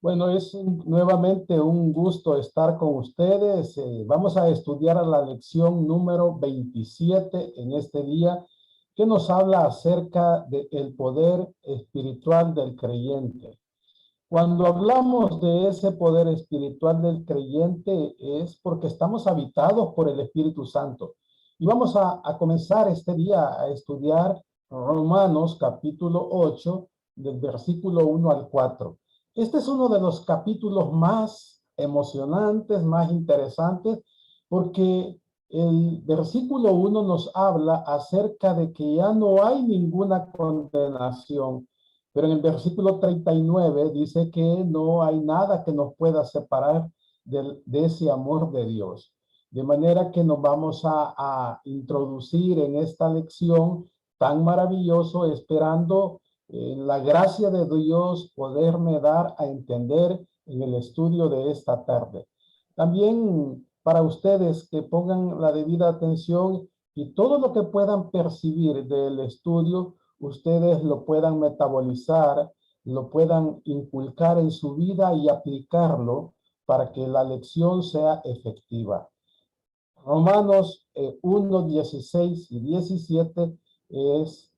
Bueno, nuevamente un gusto estar con ustedes. Vamos a estudiar la lección número 27 en este día, que nos habla acerca del poder espiritual del creyente. Cuando hablamos de ese poder espiritual del creyente es porque estamos habitados por el Espíritu Santo. Y vamos a comenzar este día a estudiar Romanos capítulo 8, del versículo 1 al 4. Este es uno de los capítulos más emocionantes, más interesantes, porque el versículo 1 nos habla acerca de que ya no hay ninguna condenación. Pero en el versículo 39 dice que no hay nada que nos pueda separar de ese amor de Dios. De manera que nos vamos a introducir en esta lección tan maravilloso, esperando la gracia de Dios poderme dar a entender en el estudio de esta tarde. También para ustedes que pongan la debida atención y todo lo que puedan percibir del estudio, ustedes lo puedan metabolizar, lo puedan inculcar en su vida y aplicarlo para que la lección sea efectiva. Romanos 1, 16 y 17 es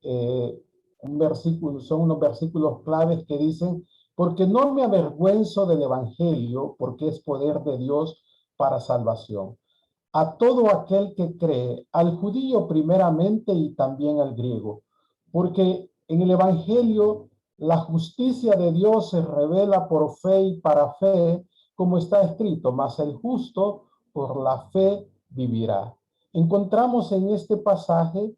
un versículo, son unos versículos claves que dicen, porque no me avergüenzo del evangelio, porque es poder de Dios para salvación a todo aquel que cree, al judío primeramente y también al griego, porque en el Evangelio la justicia de Dios se revela por fe y para fe, como está escrito, mas el justo por la fe vivirá. Encontramos en este pasaje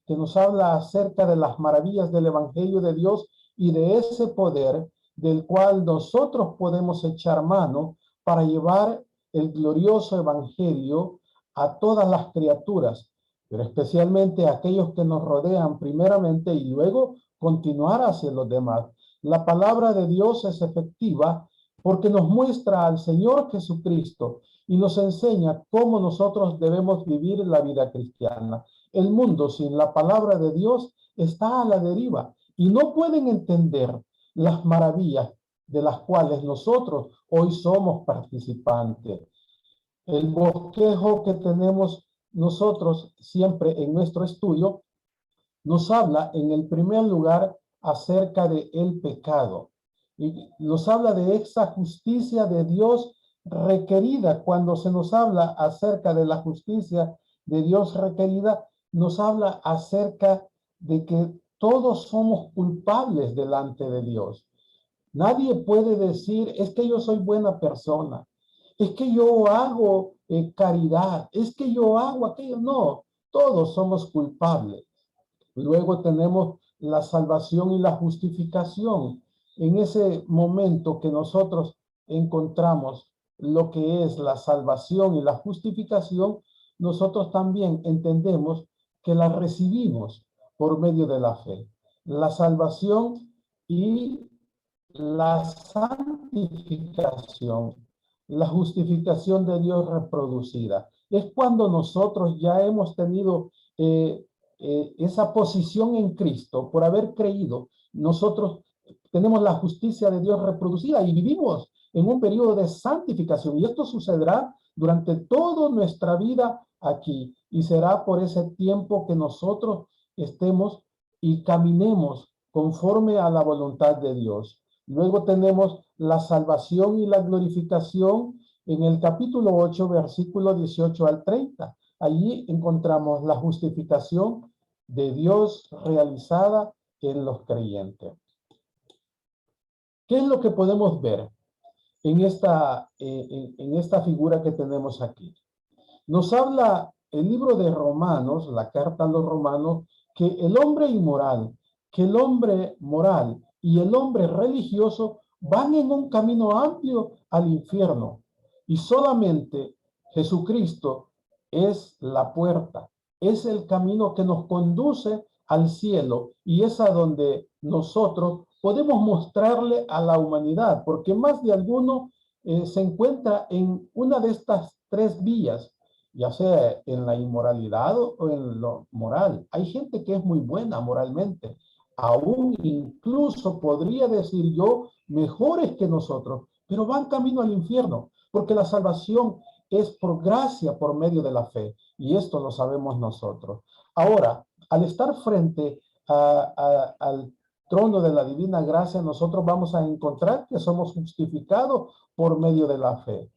que nos habla acerca de las maravillas del Evangelio de Dios y de ese poder del cual nosotros podemos echar mano para llevar el glorioso Evangelio a todas las criaturas, pero especialmente a aquellos que nos rodean primeramente y luego continuar hacia los demás. La palabra de Dios es efectiva porque nos muestra al Señor Jesucristo y nos enseña cómo nosotros debemos vivir la vida cristiana. El mundo sin la palabra de Dios está a la deriva y no pueden entender las maravillas de las cuales nosotros hoy somos participantes. El bosquejo que tenemos nosotros siempre en nuestro estudio nos habla en el primer lugar acerca de el pecado y nos habla de esa justicia de Dios requerida. Cuando se nos habla acerca de la justicia de Dios requerida, nos habla acerca de que todos somos culpables delante de Dios. Nadie puede decir, es que yo soy buena persona, es que yo hago caridad, es que yo hago aquello. No, todos somos culpables. Luego tenemos la salvación y la justificación. En ese momento que nosotros encontramos lo que es la salvación y la justificación, nosotros también entendemos que la recibimos por medio de la fe. La salvación y la santificación, la justificación de Dios reproducida. Es cuando nosotros ya hemos tenido esa posición en Cristo por haber creído. Nosotros tenemos la justicia de Dios reproducida y vivimos en un periodo de santificación. Y esto sucederá durante toda nuestra vida aquí. Y será por ese tiempo que nosotros estemos y caminemos conforme a la voluntad de Dios. Luego tenemos la salvación y la glorificación en el capítulo 8, versículo 18 al 30. Allí encontramos la justificación de Dios realizada en los creyentes. ¿Qué es lo que podemos ver en esta figura que tenemos aquí? Nos habla el libro de Romanos, la carta a los romanos, que el hombre inmoral, que el hombre moral y el hombre religioso van en un camino amplio al infierno y solamente Jesucristo es la puerta, es el camino que nos conduce al cielo y es a donde nosotros podemos mostrarle a la humanidad, porque más de alguno se encuentra en una de estas tres vías, ya sea en la inmoralidad o en lo moral. Hay gente que es muy buena moralmente, aún incluso podría decir yo, mejores que nosotros, pero van camino al infierno, porque la salvación es por gracia, por medio de la fe, y esto lo sabemos nosotros. Ahora, al estar frente al trono de la divina gracia, nosotros vamos a encontrar que somos justificados por medio de la fe,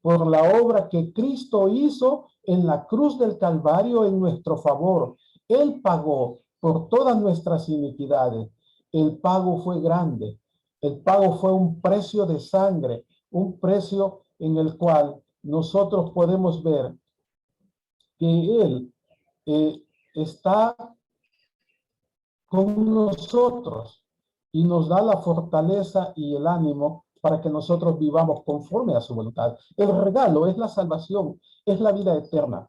por la obra que Cristo hizo en la cruz del Calvario en nuestro favor. Él pagó por todas nuestras iniquidades. El pago fue grande. El pago fue un precio de sangre, un precio en el cual nosotros podemos ver que Él eh, está con nosotros y nos da la fortaleza y el ánimo para que nosotros vivamos conforme a su voluntad. El regalo es la salvación, es la vida eterna,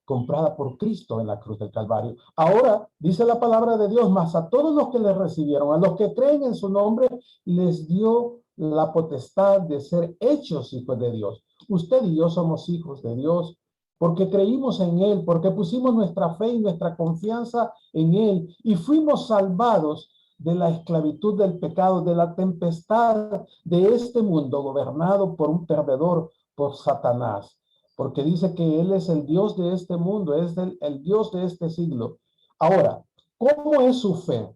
comprada por Cristo en la cruz del Calvario. Ahora dice la palabra de Dios, mas a todos los que le recibieron, a los que creen en su nombre, les dio la potestad de ser hechos hijos de Dios. Usted y yo somos hijos de Dios porque creímos en Él, porque pusimos nuestra fe y nuestra confianza en Él y fuimos salvados de la esclavitud del pecado, de la tempestad de este mundo gobernado por un perdedor, por Satanás, porque dice que Él es el Dios de este mundo, es el Dios de este siglo. Ahora, ¿cómo es su fe?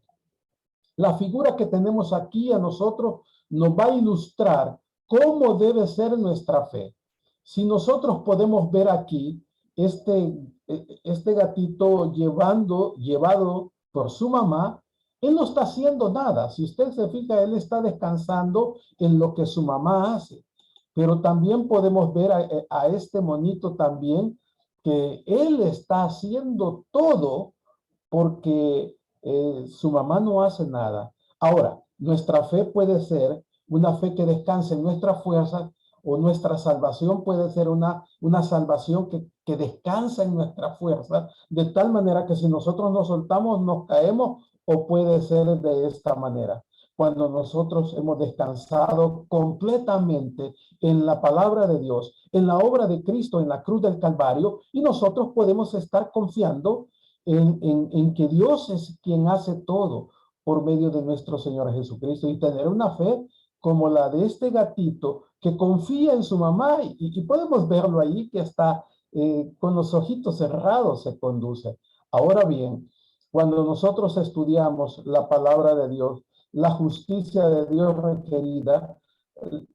La figura que tenemos aquí a nosotros nos va a ilustrar cómo debe ser nuestra fe. Si nosotros podemos ver aquí este gatito llevado por su mamá, él no está haciendo nada. Si usted se fija, él está descansando en lo que su mamá hace. Pero también podemos ver a este monito también que él está haciendo todo porque su mamá no hace nada. Ahora, nuestra fe puede ser una fe que descanse en nuestra fuerza o nuestra salvación puede ser una salvación que descansa en nuestra fuerza, de tal manera que si nosotros nos soltamos, nos caemos o puede ser de esta manera. Cuando nosotros hemos descansado completamente en la palabra de Dios, en la obra de Cristo, en la cruz del Calvario, y nosotros podemos estar confiando en que Dios es quien hace todo por medio de nuestro Señor Jesucristo y tener una fe como la de este gatito que confía en su mamá y podemos verlo ahí que está con los ojitos cerrados se conduce. Ahora bien, cuando nosotros estudiamos la palabra de Dios, la justicia de Dios requerida,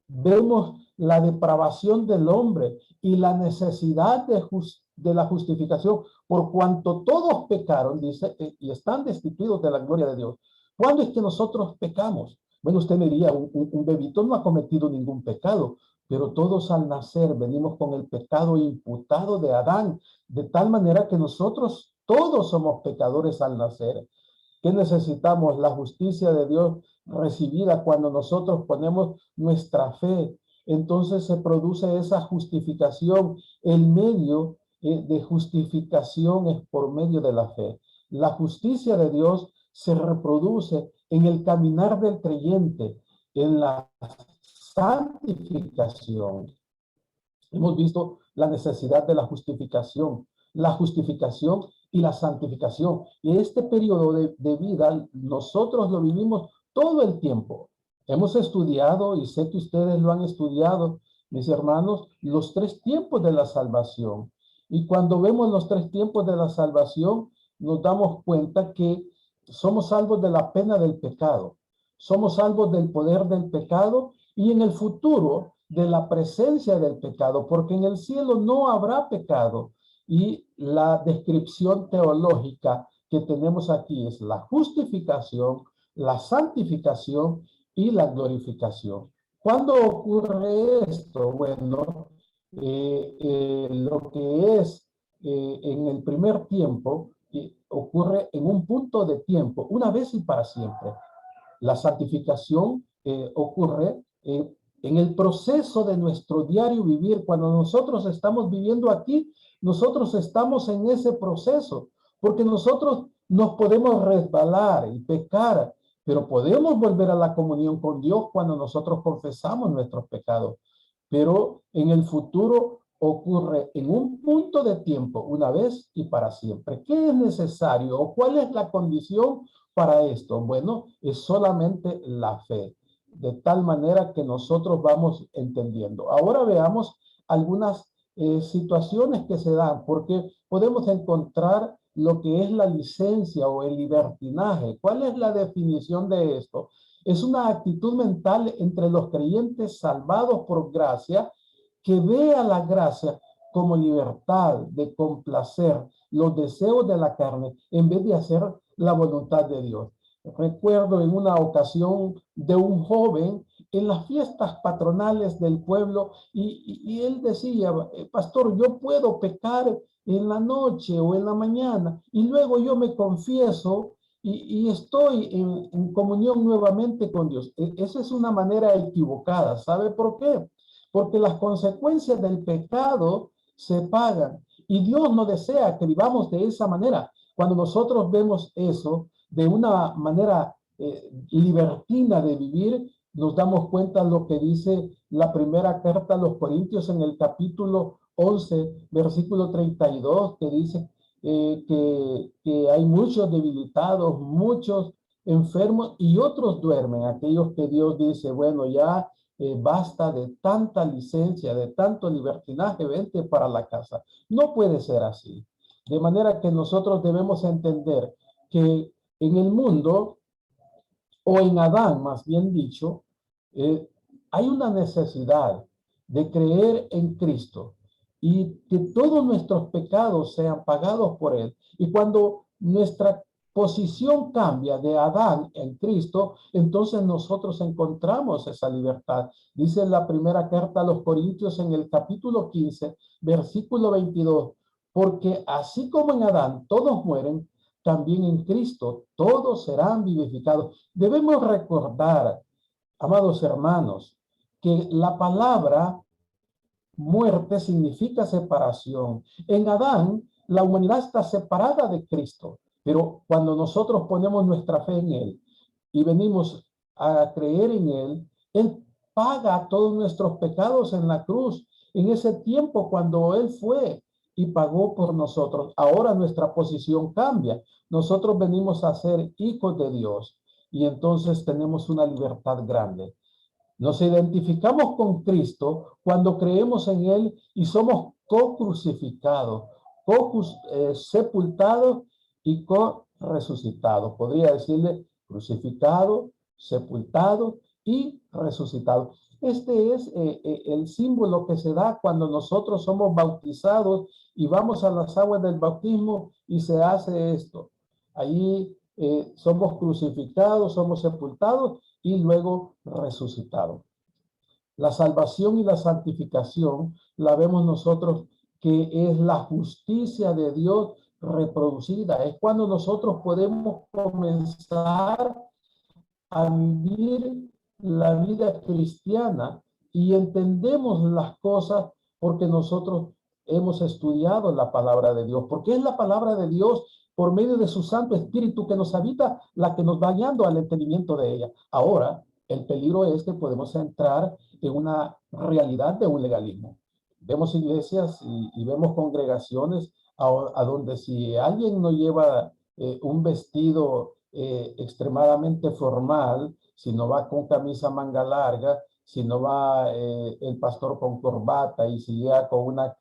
vemos la depravación del hombre y la necesidad de la justificación, por cuanto todos pecaron, dice, y están destituidos de la gloria de Dios. ¿Cuándo es que nosotros pecamos? Bueno, usted me diría, un bebito no ha cometido ningún pecado, pero todos al nacer venimos con el pecado imputado de Adán, de tal manera que nosotros todos somos pecadores al nacer. ¿Qué necesitamos? La justicia de Dios recibida cuando nosotros ponemos nuestra fe. Entonces se produce esa justificación. El medio de justificación es por medio de la fe. La justicia de Dios se reproduce en el caminar del creyente, en la santificación. Hemos visto la necesidad de la justificación y la santificación. Y este periodo de vida nosotros lo vivimos todo el tiempo. Hemos estudiado, y sé que ustedes lo han estudiado, mis hermanos, los tres tiempos de la salvación. Y cuando vemos los tres tiempos de la salvación, nos damos cuenta que somos salvos de la pena del pecado, somos salvos del poder del pecado y en el futuro de la presencia del pecado, porque en el cielo no habrá pecado. Y la descripción teológica que tenemos aquí es la justificación, la santificación y la glorificación. ¿Cuándo ocurre esto? Bueno, lo que es en el primer tiempo ocurre en un punto de tiempo, una vez y para siempre. La santificación ocurre en el proceso de nuestro diario vivir. Cuando nosotros estamos viviendo aquí, nosotros estamos en ese proceso, porque nosotros nos podemos resbalar y pecar, pero podemos volver a la comunión con Dios cuando nosotros confesamos nuestros pecados. Pero en el futuro ocurre en un punto de tiempo, una vez y para siempre. ¿Qué es necesario o cuál es la condición para esto? Bueno, es solamente la fe. de tal manera que nosotros vamos entendiendo. Ahora veamos algunas situaciones que se dan, porque podemos encontrar lo que es la licencia o el libertinaje. ¿Cuál es la definición de esto? Es una actitud mental entre los creyentes salvados por gracia que ve a la gracia como libertad de complacer los deseos de la carne en vez de hacer la voluntad de Dios. Recuerdo en una ocasión de un joven en las fiestas patronales del pueblo y él decía, pastor, yo puedo pecar en la noche o en la mañana y luego yo me confieso y estoy en comunión nuevamente con Dios. Esa es una manera equivocada. ¿Sabe por qué? Porque las consecuencias del pecado se pagan y Dios no desea que vivamos de esa manera. Cuando nosotros vemos eso de una manera libertina de vivir, nos damos cuenta de lo que dice la primera carta a los Corintios en el capítulo 11, versículo 32, que dice que hay muchos debilitados, muchos enfermos y otros duermen, aquellos que Dios dice, bueno, ya basta de tanta licencia, de tanto libertinaje, vente para la casa. No puede ser así. De manera que nosotros debemos entender que en el mundo, o en Adán más bien dicho, hay una necesidad de creer en Cristo y que todos nuestros pecados sean pagados por Él. Y cuando nuestra posición cambia de Adán en Cristo, entonces nosotros encontramos esa libertad. Dice la primera carta a los Corintios en el capítulo 15, versículo 22, porque así como en Adán todos mueren, también en Cristo todos serán vivificados. Debemos recordar, amados hermanos, que la palabra muerte significa separación. En Adán, la humanidad está separada de Cristo, pero cuando nosotros ponemos nuestra fe en Él y venimos a creer en Él, Él paga todos nuestros pecados en la cruz. En ese tiempo, cuando Él fue y pagó por nosotros, ahora nuestra posición cambia. Nosotros venimos a ser hijos de Dios y entonces tenemos una libertad grande. Nos identificamos con Cristo cuando creemos en Él y somos co-crucificados, co-sepultados y co-resucitados. Podría decirle crucificado, sepultado y resucitado. Este es el símbolo que se da cuando nosotros somos bautizados y vamos a las aguas del bautismo y se hace esto. Ahí somos crucificados, somos sepultados y luego resucitados. La salvación y la santificación la vemos nosotros que es la justicia de Dios reproducida. Es cuando nosotros podemos comenzar a vivir la vida cristiana y entendemos las cosas porque nosotros hemos estudiado la palabra de Dios, porque es la palabra de Dios por medio de su Santo Espíritu que nos habita, la que nos va guiando al entendimiento de ella. Ahora, el peligro es que podemos entrar en una realidad de un legalismo. Vemos iglesias y vemos congregaciones a donde si alguien no lleva un vestido extremadamente formal, si no va con camisa manga larga, si no va el pastor con corbata y si llega con una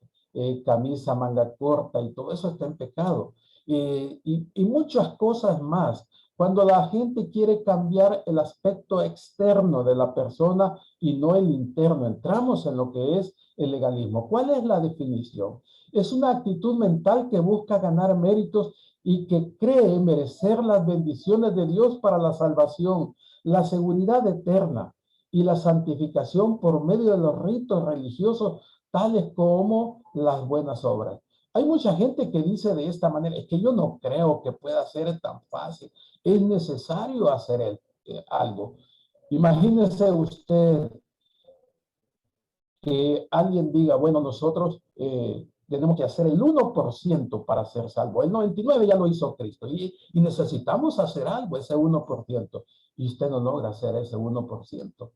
camisa manga corta y todo eso está en pecado. Y muchas cosas más. Cuando la gente quiere cambiar el aspecto externo de la persona y no el interno, entramos en lo que es el legalismo. ¿Cuál es la definición? Es una actitud mental que busca ganar méritos y que cree merecer las bendiciones de Dios para la salvación, la seguridad eterna y la santificación por medio de los ritos religiosos, tales como las buenas obras. Hay mucha gente que dice de esta manera, es que yo no creo que pueda ser tan fácil. Es necesario hacer algo. Imagínese usted que alguien diga, bueno, nosotros tenemos que hacer el 1% para ser salvo. El 99% ya lo hizo Cristo y necesitamos hacer algo, ese 1%. Y usted no logra hacer ese 1%.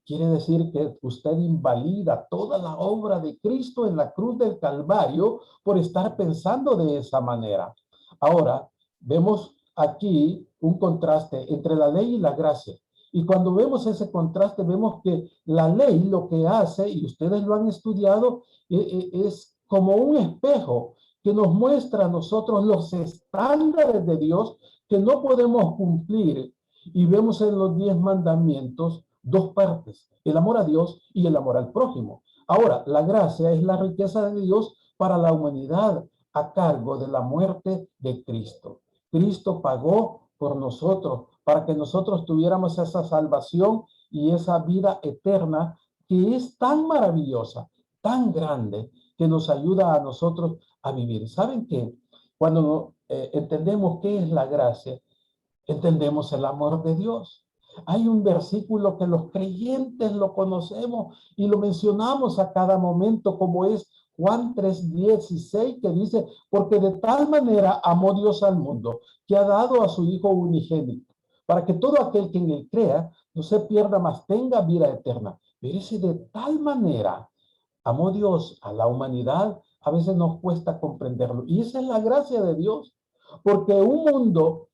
Quiere decir que usted invalida toda la obra de Cristo en la cruz del Calvario por estar pensando de esa manera. Ahora, vemos aquí un contraste entre la ley y la gracia. Y cuando vemos ese contraste, vemos que la ley lo que hace, y ustedes lo han estudiado, es como un espejo que nos muestra a nosotros los estándares de Dios que no podemos cumplir. Y vemos en los 10 mandamientos dos partes, el amor a Dios y el amor al prójimo. Ahora, la gracia es la riqueza de Dios para la humanidad a cargo de la muerte de Cristo. Cristo pagó por nosotros para que nosotros tuviéramos esa salvación y esa vida eterna que es tan maravillosa, tan grande, que nos ayuda a nosotros a vivir. ¿Saben qué? Cuando entendemos qué es la gracia, entendemos el amor de Dios. Hay un versículo que los creyentes lo conocemos y lo mencionamos a cada momento, como es Juan 3:16, que dice, porque de tal manera amó Dios al mundo, que ha dado a su Hijo unigénito, para que todo aquel que en él crea no se pierda, mas tenga vida eterna. Pero ese de tal manera amó Dios a la humanidad, a veces nos cuesta comprenderlo. Y esa es la gracia de Dios, porque un mundo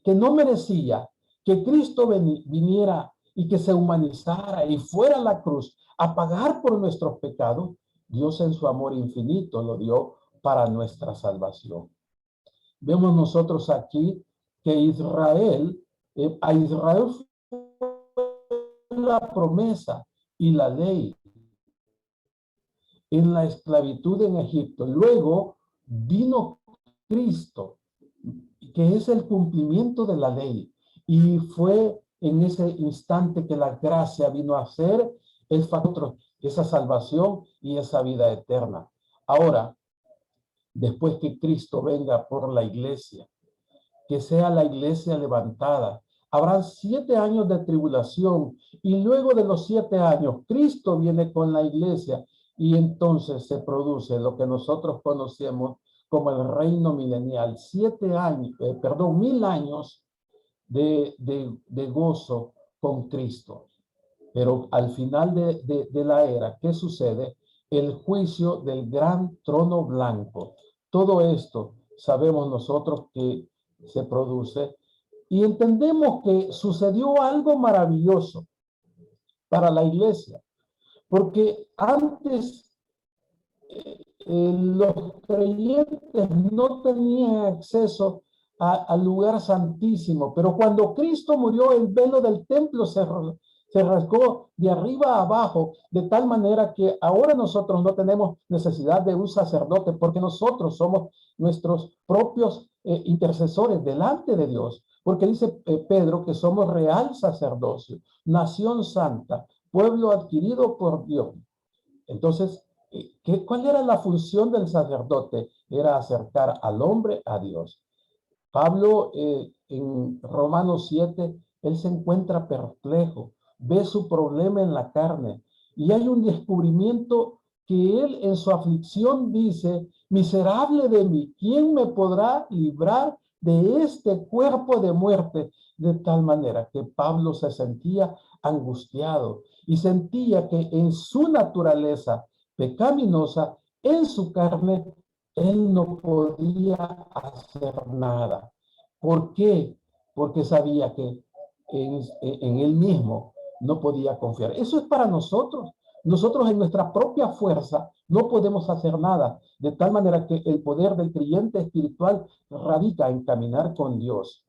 que no merecía que Cristo viniera y que se humanizara y fuera a la cruz a pagar por nuestros pecados, Dios en su amor infinito lo dio para nuestra salvación. Vemos nosotros aquí que Israel, a Israel fue la promesa y la ley en la esclavitud en Egipto. Luego vino Cristo, que es el cumplimiento de la ley. Y fue en ese instante que la gracia vino a ser el factor, esa salvación y esa vida eterna. Ahora, después que Cristo venga por la iglesia, que sea la iglesia levantada, habrán 7 años de tribulación y luego de los 7 años, Cristo viene con la iglesia y entonces se produce lo que nosotros conocemos como el reino milenial. 7 años, 1000 años de gozo con Cristo. Pero al final de la era, ¿qué sucede? El juicio del gran trono blanco. Todo esto sabemos nosotros que se produce y entendemos que sucedió algo maravilloso para la iglesia, porque antes los creyentes no tenían acceso al lugar santísimo, pero cuando Cristo murió, el velo del templo se rasgó de arriba a abajo, de tal manera que ahora nosotros no tenemos necesidad de un sacerdote, porque nosotros somos nuestros propios intercesores delante de Dios, porque dice Pedro que somos real sacerdocio, nación santa, pueblo adquirido por Dios. Entonces, ¿cuál era la función del sacerdote? Era acercar al hombre a Dios. Pablo en Romanos 7, él se encuentra perplejo, ve su problema en la carne y hay un descubrimiento que él en su aflicción dice, miserable de mí, ¿quién me podrá librar de este cuerpo de muerte? De tal manera que Pablo se sentía angustiado y sentía que en su naturaleza pecaminosa, en su carne, él no podía hacer nada. ¿Por qué? Porque sabía que en él mismo no podía confiar. Eso es para nosotros. Nosotros en nuestra propia fuerza no podemos hacer nada, de tal manera que el poder del creyente espiritual radica en caminar con Dios.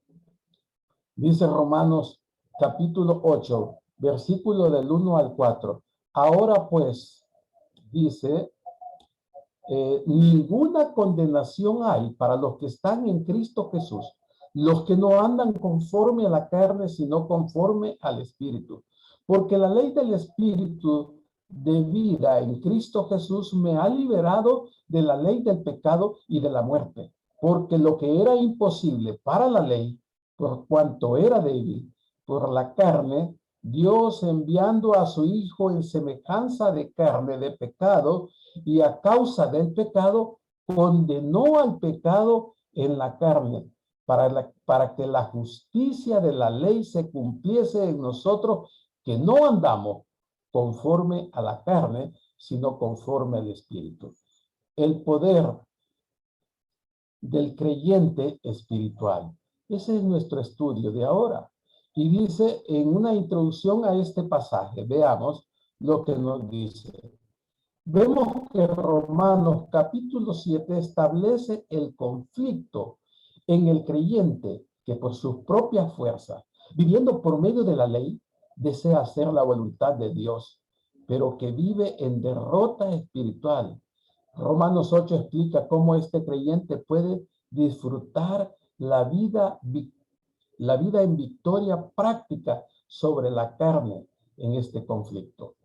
Dice Romanos capítulo 8, versículo del 1 al 4. Ahora pues, dice, ninguna condenación hay para los que están en Cristo Jesús, los que no andan conforme a la carne, sino conforme al Espíritu. Porque la ley del Espíritu de vida en Cristo Jesús me ha liberado de la ley del pecado y de la muerte. Porque lo que era imposible para la ley, por cuanto era débil, por la carne, Dios enviando a su Hijo en semejanza de carne de pecado, y a causa del pecado condenó al pecado en la carne para que la justicia de la ley se cumpliese en nosotros, que no andamos conforme a la carne, sino conforme al Espíritu. El poder del creyente espiritual. Ese es nuestro estudio de ahora. Y dice en una introducción a este pasaje, veamos lo que nos dice. Vemos que Romanos capítulo 7 establece el conflicto en el creyente que por sus propias fuerzas, viviendo por medio de la ley, desea hacer la voluntad de Dios, pero que vive en derrota espiritual. Romanos 8 explica cómo este creyente puede disfrutar la vida en victoria práctica sobre la carne en este conflicto.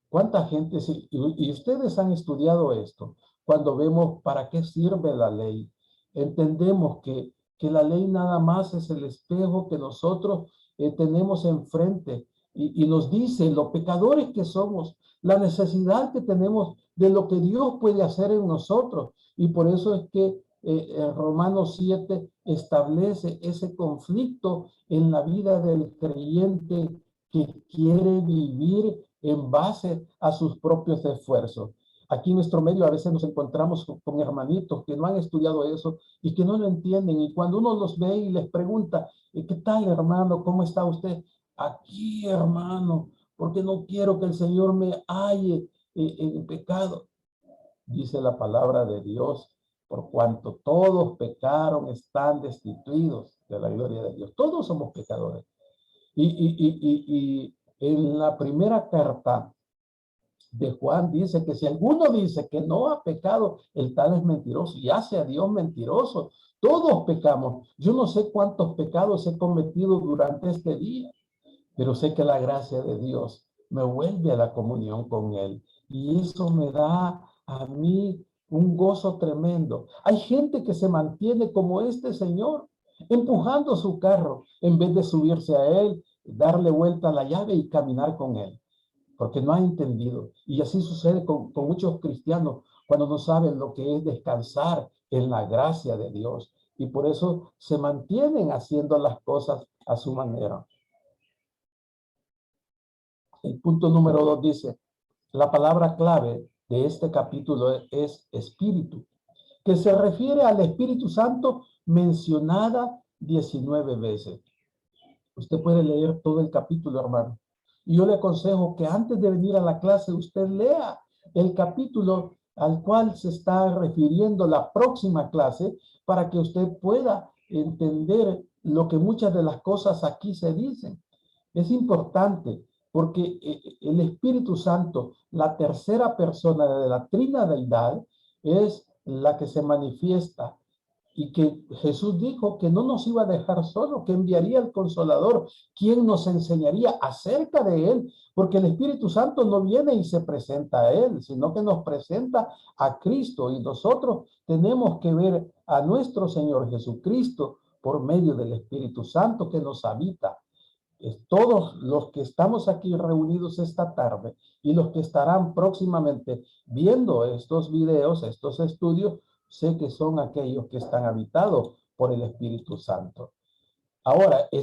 ¿Cuánta gente, y ustedes han estudiado esto, cuando vemos para qué sirve la ley? Entendemos que la ley nada más es el espejo que nosotros tenemos enfrente y nos dice los pecadores que somos, la necesidad que tenemos de lo que Dios puede hacer en nosotros. Y por eso es que Romanos 7 establece ese conflicto en la vida del creyente que quiere vivir en base a sus propios esfuerzos. Aquí en nuestro medio a veces nos encontramos con hermanitos que no han estudiado eso y que no lo entienden. Y cuando uno los ve y les pregunta, ¿qué tal, hermano? ¿Cómo está usted? Aquí, hermano, porque no quiero que el Señor me halle en pecado. Dice la palabra de Dios, por cuanto todos pecaron, están destituidos de la gloria de Dios. Todos somos pecadores. Y en la primera carta de Juan dice que si alguno dice que no ha pecado, el tal es mentiroso y hace a Dios mentiroso. Todos pecamos. Yo no sé cuántos pecados he cometido durante este día, pero sé que la gracia de Dios me vuelve a la comunión con Él. Y eso me da a mí un gozo tremendo. Hay gente que se mantiene como este señor, empujando su carro en vez de subirse a él, darle vuelta a la llave y caminar con él, porque no ha entendido. Y así sucede con muchos cristianos cuando no saben lo que es descansar en la gracia de Dios. Y por eso se mantienen haciendo las cosas a su manera. El punto número 2 dice, la palabra clave de este capítulo es espíritu, que se refiere al Espíritu Santo mencionada 19 veces. Usted puede leer todo el capítulo, hermano. Y yo le aconsejo que antes de venir a la clase usted lea el capítulo al cual se está refiriendo la próxima clase para que usted pueda entender lo que muchas de las cosas aquí se dicen. Es importante porque el Espíritu Santo, la tercera persona de la Trinidad, es la que se manifiesta y que Jesús dijo que no nos iba a dejar solo, que enviaría el Consolador, quien nos enseñaría acerca de Él, porque el Espíritu Santo no viene y se presenta a Él, sino que nos presenta a Cristo y nosotros tenemos que ver a nuestro Señor Jesucristo por medio del Espíritu Santo que nos habita. Todos los que estamos aquí reunidos esta tarde y los que estarán próximamente viendo estos videos, estos estudios, sé que son aquellos que están habitados por el Espíritu Santo. Ahora, eh,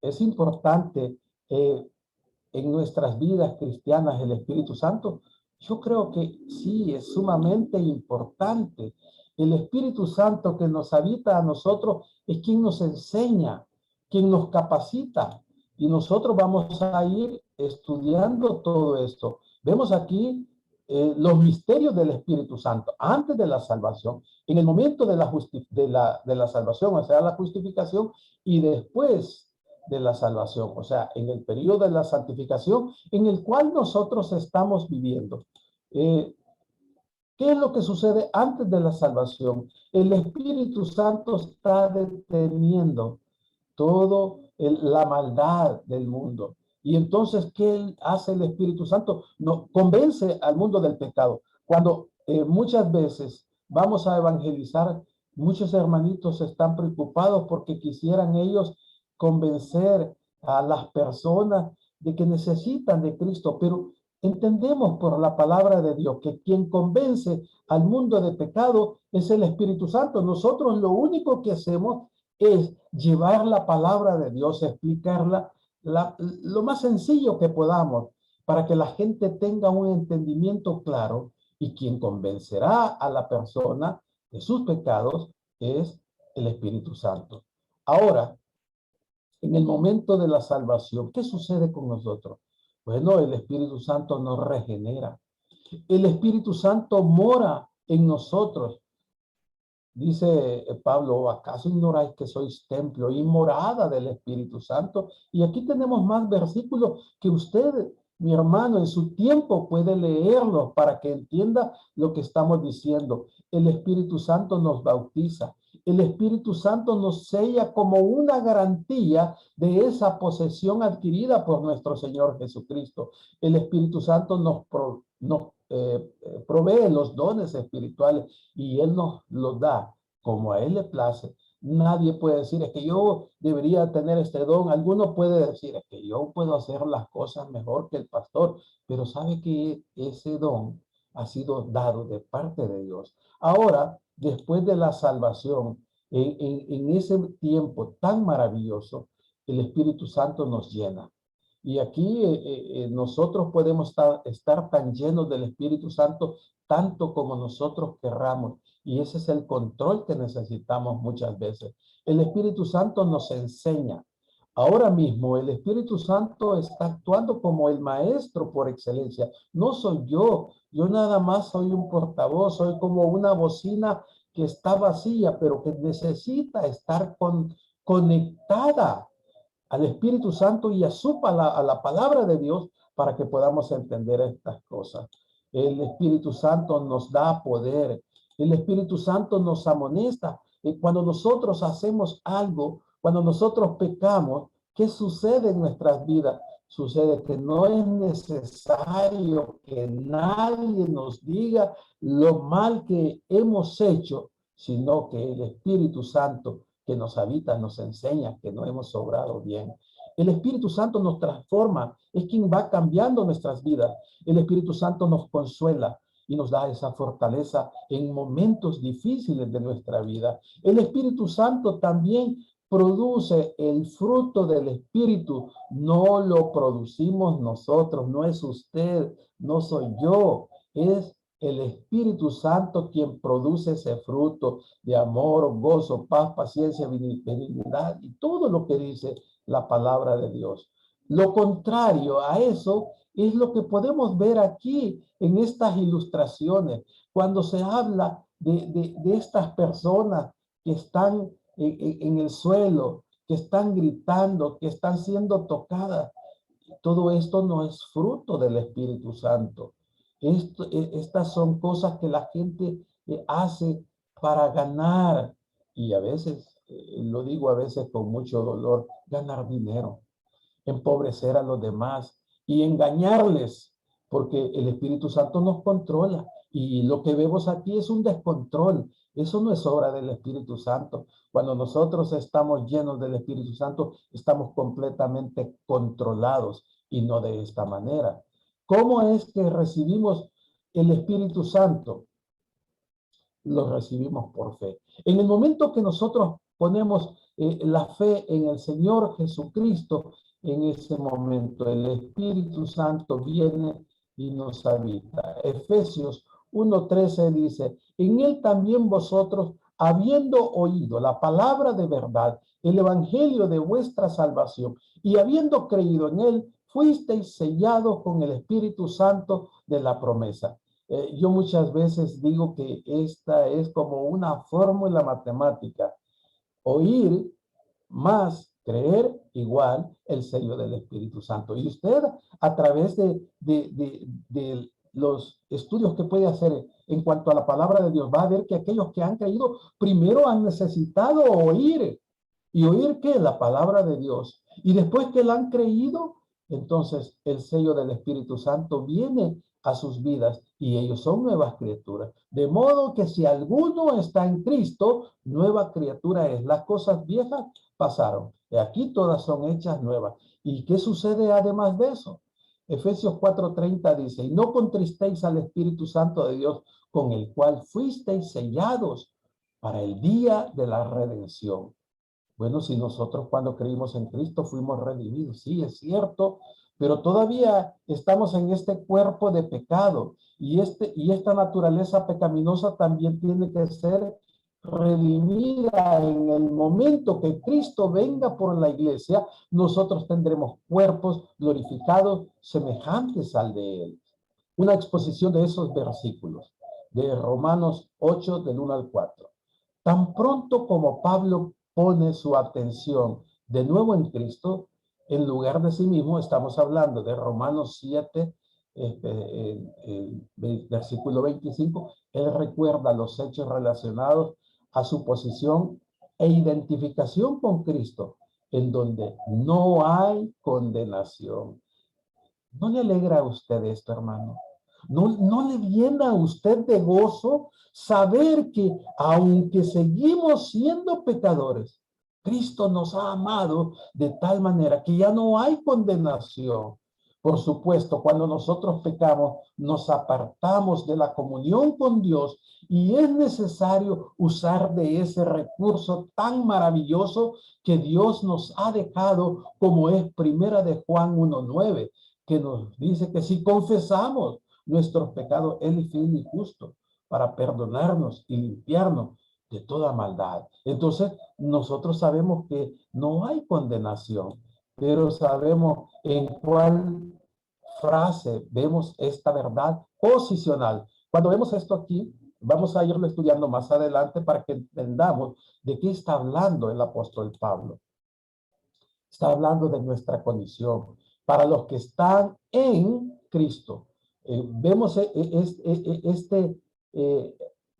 es importante en nuestras vidas cristianas el Espíritu Santo. Yo creo que sí, es sumamente importante. El Espíritu Santo que nos habita a nosotros es quien nos enseña, quien nos capacita. Y nosotros vamos a ir estudiando todo esto. Vemos aquí los misterios del Espíritu Santo antes de la salvación, en el momento de la salvación, o sea, la justificación, y después de la salvación, o sea, en el periodo de la santificación en el cual nosotros estamos viviendo. ¿Qué es lo que sucede antes de la salvación? El Espíritu Santo está deteniendo todo la maldad del mundo. Y entonces, ¿qué hace el Espíritu Santo? No, convence al mundo del pecado. Cuando muchas veces vamos a evangelizar, muchos hermanitos están preocupados porque quisieran ellos convencer a las personas de que necesitan de Cristo, pero entendemos por la palabra de Dios que quien convence al mundo de pecado es el Espíritu Santo. Nosotros lo único que hacemos es llevar la palabra de Dios, explicarla lo más sencillo que podamos para que la gente tenga un entendimiento claro, y quien convencerá a la persona de sus pecados es el Espíritu Santo. Ahora, en el momento de la salvación, ¿qué sucede con nosotros? Bueno, el Espíritu Santo nos regenera. El Espíritu Santo mora en nosotros. Dice Pablo, ¿acaso ignoráis que sois templo y morada del Espíritu Santo? Y aquí tenemos más versículos que usted, mi hermano, en su tiempo puede leerlos para que entienda lo que estamos diciendo. El Espíritu Santo nos bautiza. El Espíritu Santo nos sella como una garantía de esa posesión adquirida por nuestro Señor Jesucristo. El Espíritu Santo provee los dones espirituales y Él nos los da como a Él le place. Nadie puede decir, es que yo debería tener este don. Alguno puede decir, es que yo puedo hacer las cosas mejor que el pastor, pero sabe que ese don ha sido dado de parte de Dios. Ahora, después de la salvación, en ese tiempo tan maravilloso, el Espíritu Santo nos llena. Y aquí nosotros podemos estar tan llenos del Espíritu Santo tanto como nosotros querramos. Y ese es el control que necesitamos muchas veces. El Espíritu Santo nos enseña. Ahora mismo el Espíritu Santo está actuando como el maestro por excelencia. No soy yo nada más soy un portavoz, soy como una bocina que está vacía, pero que necesita estar conectada al Espíritu Santo y a la palabra de Dios para que podamos entender estas cosas. El Espíritu Santo nos da poder. El Espíritu Santo nos amonesta. Y cuando nosotros hacemos algo, cuando nosotros pecamos, ¿qué sucede en nuestras vidas? Sucede que no es necesario que nadie nos diga lo mal que hemos hecho, sino que el Espíritu Santo que nos habita, nos enseña que no hemos obrado bien. El Espíritu Santo nos transforma, es quien va cambiando nuestras vidas. El Espíritu Santo nos consuela y nos da esa fortaleza en momentos difíciles de nuestra vida. El Espíritu Santo también produce el fruto del Espíritu. No lo producimos nosotros, no es usted, no soy yo, es el Espíritu Santo quien produce ese fruto de amor, gozo, paz, paciencia, benignidad y todo lo que dice la palabra de Dios. Lo contrario a eso es lo que podemos ver aquí en estas ilustraciones, cuando se habla de estas personas que están en el suelo, que están gritando, que están siendo tocadas. Todo esto no es fruto del Espíritu Santo. Estas son cosas que la gente hace para ganar, y a veces, lo digo a veces con mucho dolor, ganar dinero, empobrecer a los demás y engañarles, porque el Espíritu Santo nos controla. Y lo que vemos aquí es un descontrol. Eso no es obra del Espíritu Santo. Cuando nosotros estamos llenos del Espíritu Santo, estamos completamente controlados y no de esta manera. ¿Cómo es que recibimos el Espíritu Santo? Lo recibimos por fe. En el momento que nosotros ponemos la fe en el Señor Jesucristo, en ese momento el Espíritu Santo viene y nos habita. Efesios 1:13 dice, en él también vosotros, habiendo oído la palabra de verdad, el evangelio de vuestra salvación, y habiendo creído en él, fuisteis sellados con el Espíritu Santo de la promesa. Yo muchas veces digo que esta es como una fórmula matemática. Oír más creer igual el sello del Espíritu Santo. Y usted a través de los estudios que puede hacer en cuanto a la palabra de Dios va a ver que aquellos que han creído primero han necesitado oír. ¿Y oír qué? La palabra de Dios. Y después que la han creído, entonces el sello del Espíritu Santo viene a sus vidas y ellos son nuevas criaturas. De modo que si alguno está en Cristo, nueva criatura es. Las cosas viejas pasaron. Y aquí todas son hechas nuevas. ¿Y qué sucede además de eso? Efesios 4:30 dice, y no contristéis al Espíritu Santo de Dios, con el cual fuisteis sellados para el día de la redención. Bueno, si nosotros cuando creímos en Cristo fuimos redimidos, sí, es cierto, pero todavía estamos en este cuerpo de pecado y esta naturaleza pecaminosa también tiene que ser redimida en el momento que Cristo venga por la iglesia, nosotros tendremos cuerpos glorificados semejantes al de Él. Una exposición de esos versículos de Romanos 8, del 1 al 4. Tan pronto como Pablo pone su atención de nuevo en Cristo, en lugar de sí mismo, estamos hablando de Romanos 7, versículo 25, él recuerda los hechos relacionados a su posición e identificación con Cristo, en donde no hay condenación. ¿No le alegra a usted esto, hermano? ¿No le viene a usted de gozo saber que aunque seguimos siendo pecadores, Cristo nos ha amado de tal manera que ya no hay condenación? Por supuesto, cuando nosotros pecamos, nos apartamos de la comunión con Dios y es necesario usar de ese recurso tan maravilloso que Dios nos ha dejado, como es Primera de Juan 1:9, que nos dice que si confesamos nuestros pecados, Él es fiel y justo para perdonarnos y limpiarnos de toda maldad. Entonces, nosotros sabemos que no hay condenación, pero sabemos en cuál frase vemos esta verdad posicional. Cuando vemos esto aquí, vamos a irlo estudiando más adelante para que entendamos de qué está hablando el apóstol Pablo. Está hablando de nuestra condición. Para los que están en Cristo. Vemos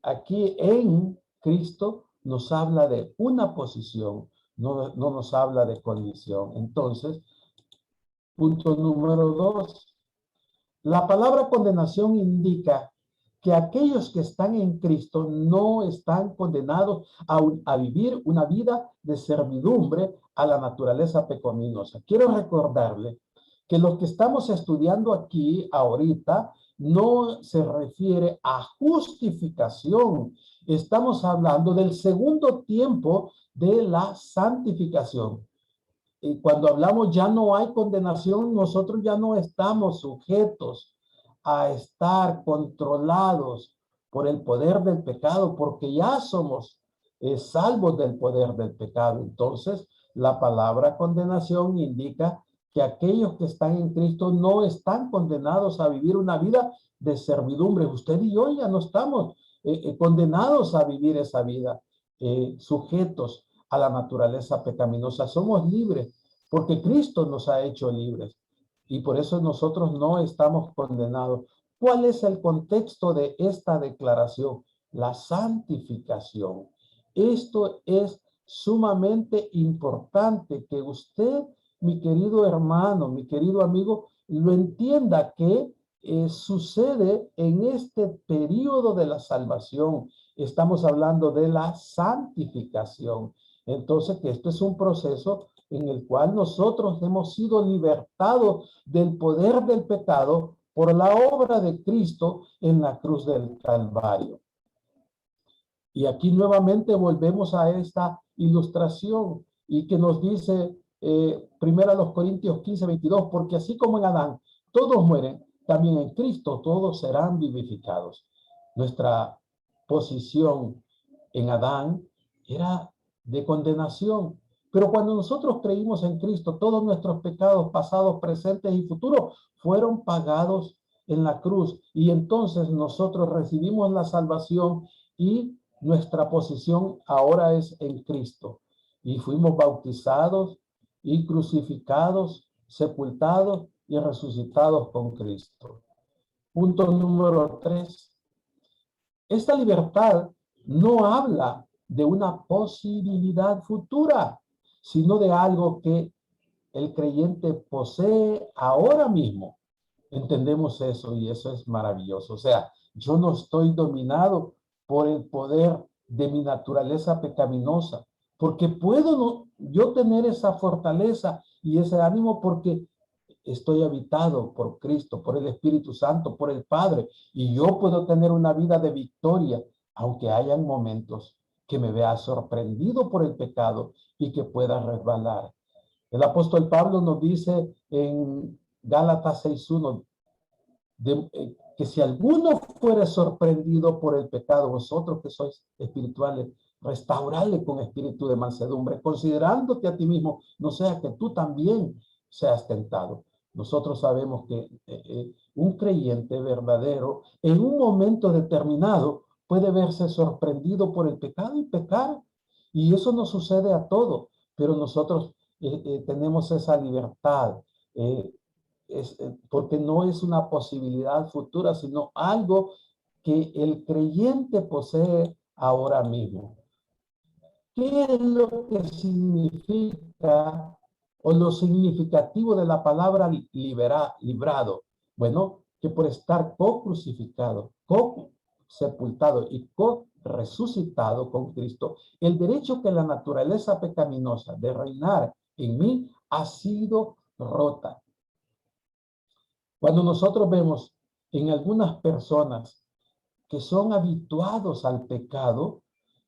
aquí en Cristo nos habla de una posición, no nos habla de condición. Entonces, punto número 2. La palabra condenación indica que aquellos que están en Cristo no están condenados a vivir una vida de servidumbre a la naturaleza pecaminosa. Quiero recordarle que lo que estamos estudiando aquí ahorita no se refiere a justificación. Estamos hablando del segundo tiempo de la santificación. Y cuando hablamos ya no hay condenación, nosotros ya no estamos sujetos a estar controlados por el poder del pecado, porque ya somos salvos del poder del pecado. Entonces, la palabra condenación indica que aquellos que están en Cristo no están condenados a vivir una vida de servidumbre. Usted y yo ya no estamos condenados a vivir esa vida, sujetos a la naturaleza pecaminosa. Somos libres porque Cristo nos ha hecho libres y por eso nosotros no estamos condenados. ¿Cuál es el contexto de esta declaración? La santificación. Esto es sumamente importante que usted, mi querido hermano, mi querido amigo, lo entienda que sucede en este periodo de la salvación. Estamos hablando de la santificación. Entonces, que esto es un proceso en el cual nosotros hemos sido libertados del poder del pecado por la obra de Cristo en la cruz del Calvario. Y aquí nuevamente volvemos a esta ilustración y que nos dice primero a los Corintios 15:22, porque así como en Adán todos mueren, también en Cristo todos serán vivificados. Nuestra posición en Adán era de condenación, pero cuando nosotros creímos en Cristo, todos nuestros pecados pasados, presentes y futuros fueron pagados en la cruz y entonces nosotros recibimos la salvación y nuestra posición ahora es en Cristo y fuimos bautizados y crucificados, sepultados y resucitados con Cristo. Punto número 3. Esta libertad no habla de una posibilidad futura, sino de algo que el creyente posee ahora mismo. Entendemos eso y eso es maravilloso. O sea, yo no estoy dominado por el poder de mi naturaleza pecaminosa, porque puedo yo tener esa fortaleza y ese ánimo porque estoy habitado por Cristo, por el Espíritu Santo, por el Padre, y yo puedo tener una vida de victoria, aunque hayan momentos que me vea sorprendido por el pecado y que pueda resbalar. El apóstol Pablo nos dice en Gálatas 6:1 que si alguno fuere sorprendido por el pecado, vosotros que sois espirituales, restaurarle con espíritu de mansedumbre, considerándote a ti mismo, no sea que tú también seas tentado. Nosotros sabemos que un creyente verdadero en un momento determinado puede verse sorprendido por el pecado y pecar. Y eso nos sucede a todos, pero nosotros tenemos esa libertad, eh, porque no es una posibilidad futura, sino algo que el creyente posee ahora mismo. ¿Qué es lo que significa o lo significativo de la palabra librado? Bueno, que por estar co-crucificado, co-sepultado y co-resucitado con Cristo, el derecho que la naturaleza pecaminosa de reinar en mí ha sido rota. Cuando nosotros vemos en algunas personas que son habituados al pecado,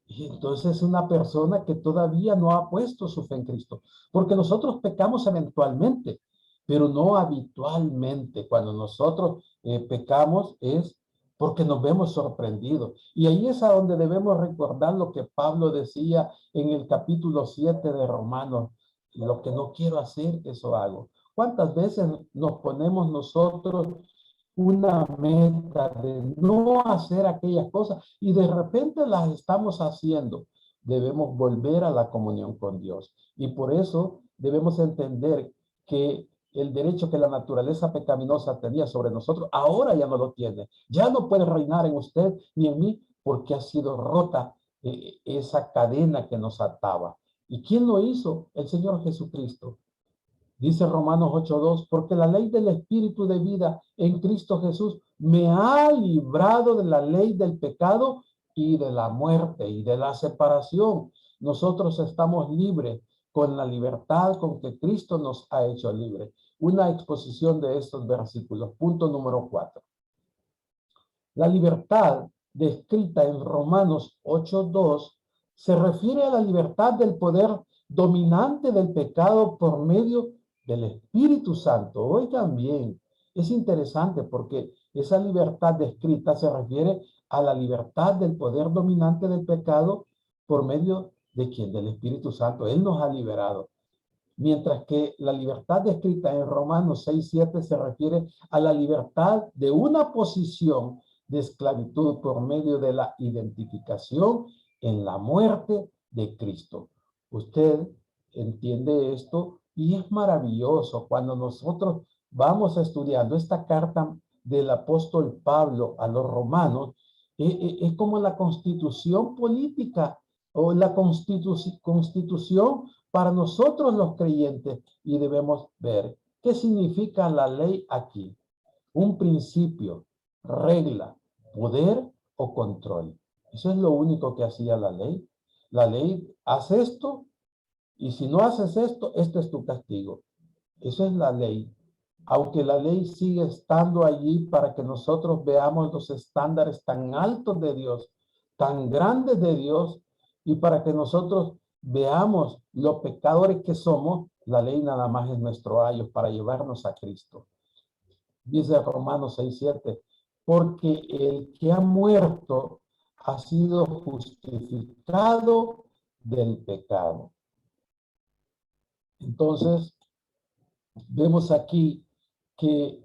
y entonces una persona que todavía no ha puesto su fe en Cristo, porque nosotros pecamos eventualmente, pero no habitualmente. Cuando nosotros pecamos es porque nos vemos sorprendidos. Y ahí es a donde debemos recordar lo que Pablo decía en el capítulo 7 de Romanos: lo que no quiero hacer, eso hago. ¿Cuántas veces nos ponemos nosotros una meta de no hacer aquellas cosas y de repente las estamos haciendo? Debemos volver a la comunión con Dios. Y por eso debemos entender que el derecho que la naturaleza pecaminosa tenía sobre nosotros, ahora ya no lo tiene. Ya no puede reinar en usted ni en mí, porque ha sido rota esa cadena que nos ataba. ¿Y quién lo hizo? El Señor Jesucristo. Dice Romanos 8:2, porque la ley del Espíritu de vida en Cristo Jesús me ha librado de la ley del pecado y de la muerte y de la separación. Nosotros estamos libres con la libertad con que Cristo nos ha hecho libres. Una exposición de estos versículos. Punto número 4. La libertad descrita en Romanos 8:2 se refiere a la libertad del poder dominante del pecado por medio del Espíritu Santo. Oigan bien, es interesante porque esa libertad descrita se refiere a la libertad del poder dominante del pecado por medio de quién, del Espíritu Santo. Él nos ha liberado. Mientras que la libertad descrita en Romanos 6:7 se refiere a la libertad de una posición de esclavitud por medio de la identificación en la muerte de Cristo. Usted entiende esto y es maravilloso cuando nosotros vamos estudiando esta carta del apóstol Pablo a los romanos. Es como la constitución política o la constitución para nosotros los creyentes, y debemos ver qué significa la ley aquí. Un principio, regla, poder o control. Eso es lo único que hacía la ley. La ley hace esto y si no haces esto, este es tu castigo. Eso es la ley. Aunque la ley sigue estando allí para que nosotros veamos los estándares tan altos de Dios, tan grandes de Dios, y para que nosotros veamos los pecadores que somos, la ley nada más es nuestro ayo para llevarnos a Cristo. Dice Romanos 6:7, porque el que ha muerto ha sido justificado del pecado. Entonces, vemos aquí que